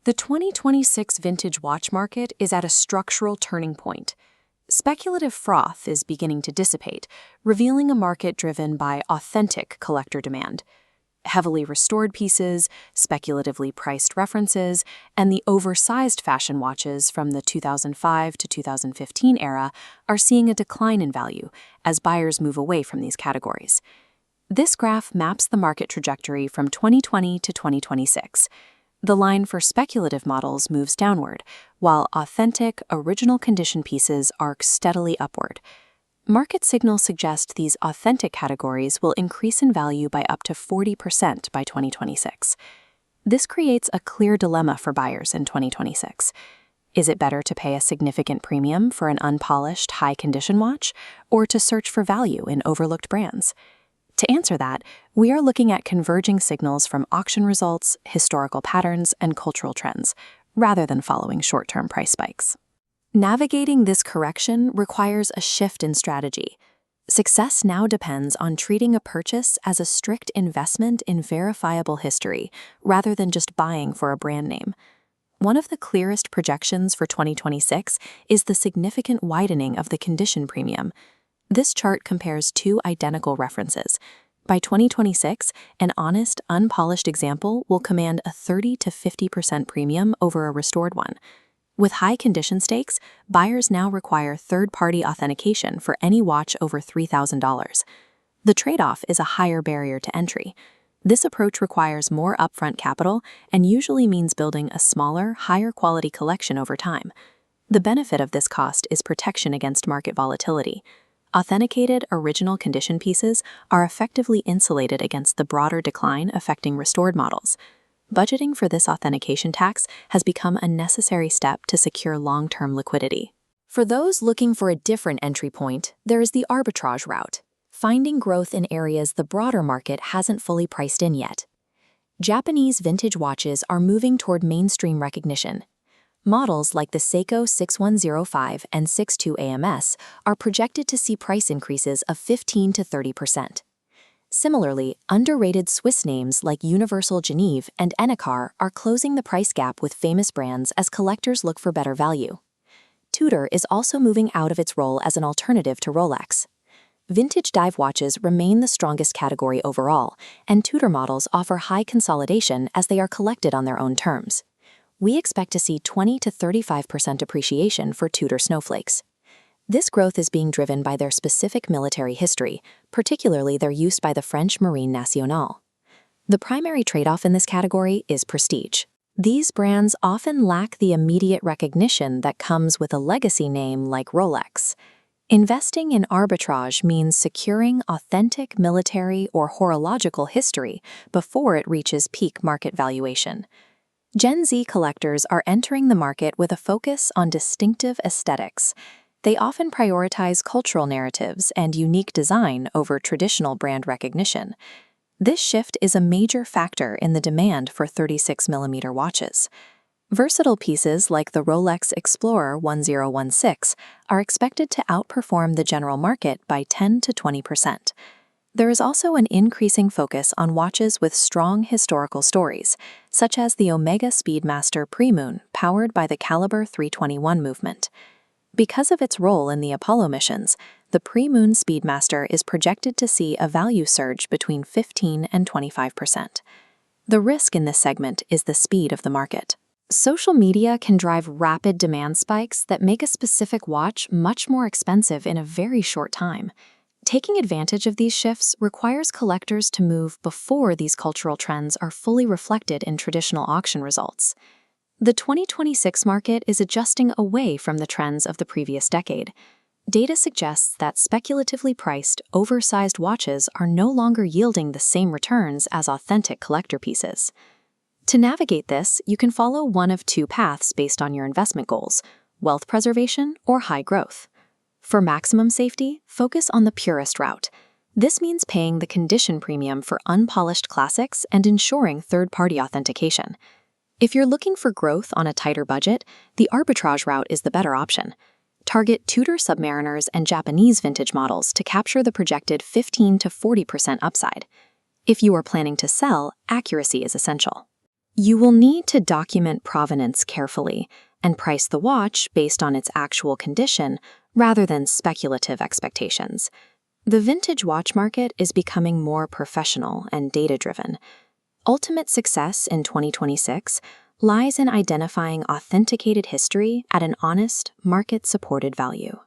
The 2026 vintage watch market is at a structural turning point. Speculative froth is beginning to dissipate, revealing a market driven by authentic collector demand. Heavily restored pieces, speculatively priced references, and the oversized fashion watches from the 2005 to 2015 era are seeing a decline in value as buyers move away from these categories. This graph maps the market trajectory from 2020 to 2026. The line for speculative models moves downward, while authentic, original condition pieces arc steadily upward. Market signals suggest these authentic categories will increase in value by up to 40% by 2026. This creates a clear dilemma for buyers in 2026. Is it better to pay a significant premium for an unpolished, high-condition watch, or to search for value in overlooked brands? To answer that, we are looking at converging signals from auction results, historical patterns, and cultural trends, rather than following short-term price spikes. Navigating this correction requires a shift in strategy. Success now depends on treating a purchase as a strict investment in verifiable history, rather than just buying for a brand name. One of the clearest projections for 2026 is the significant widening of the condition premium. This chart compares two identical references. By 2026, an honest, unpolished example will command a 30 to 50% premium over a restored one. With high condition stakes, buyers now require third-party authentication for any watch over $3,000. The trade-off is a higher barrier to entry. This approach requires more upfront capital and usually means building a smaller, higher-quality collection over time. The benefit of this cost is protection against market volatility. Authenticated, original condition pieces are effectively insulated against the broader decline affecting restored models. Budgeting for this authentication tax has become a necessary step to secure long-term liquidity. For those looking for a different entry point, there is the arbitrage route, finding growth in areas the broader market hasn't fully priced in yet. Japanese vintage watches are moving toward mainstream recognition. Models like the Seiko 6105 and 62 AMS are projected to see price increases of 15 to 30%. Similarly, underrated Swiss names like Universal Genève and Enicar are closing the price gap with famous brands as collectors look for better value. Tudor is also moving out of its role as an alternative to Rolex. Vintage dive watches remain the strongest category overall, and Tudor models offer high consolidation as they are collected on their own terms. We expect to see 20 to 35% appreciation for Tudor snowflakes. This growth is being driven by their specific military history, particularly their use by the French Marine Nationale. The primary trade-off in this category is prestige. These brands often lack the immediate recognition that comes with a legacy name like Rolex. Investing in arbitrage means securing authentic military or horological history before it reaches peak market valuation. Gen Z collectors are entering the market with a focus on distinctive aesthetics. They often prioritize cultural narratives and unique design over traditional brand recognition. This shift is a major factor in the demand for 36mm watches. Versatile pieces like the Rolex Explorer 1016 are expected to outperform the general market by 10 to 20%. There is also an increasing focus on watches with strong historical stories, such as the Omega Speedmaster Premoon powered by the Caliber 321 movement. Because of its role in the Apollo missions, the Premoon Speedmaster is projected to see a value surge between 15 and 25%. The risk in this segment is the speed of the market. Social media can drive rapid demand spikes that make a specific watch much more expensive in a very short time. Taking advantage of these shifts requires collectors to move before these cultural trends are fully reflected in traditional auction results. The 2026 market is adjusting away from the trends of the previous decade. Data suggests that speculatively priced, oversized watches are no longer yielding the same returns as authentic collector pieces. To navigate this, you can follow one of two paths based on your investment goals: wealth preservation or high growth. For maximum safety, focus on the purest route. This means paying the condition premium for unpolished classics and ensuring third-party authentication. If you're looking for growth on a tighter budget, the arbitrage route is the better option. Target Tudor Submariners and Japanese vintage models to capture the projected 15 to 40% upside. If you are planning to sell, accuracy is essential. You will need to document provenance carefully and price the watch based on its actual condition rather than speculative expectations. The vintage watch market is becoming more professional and data-driven. Ultimate success in 2026 lies in identifying authenticated history at an honest, market-supported value.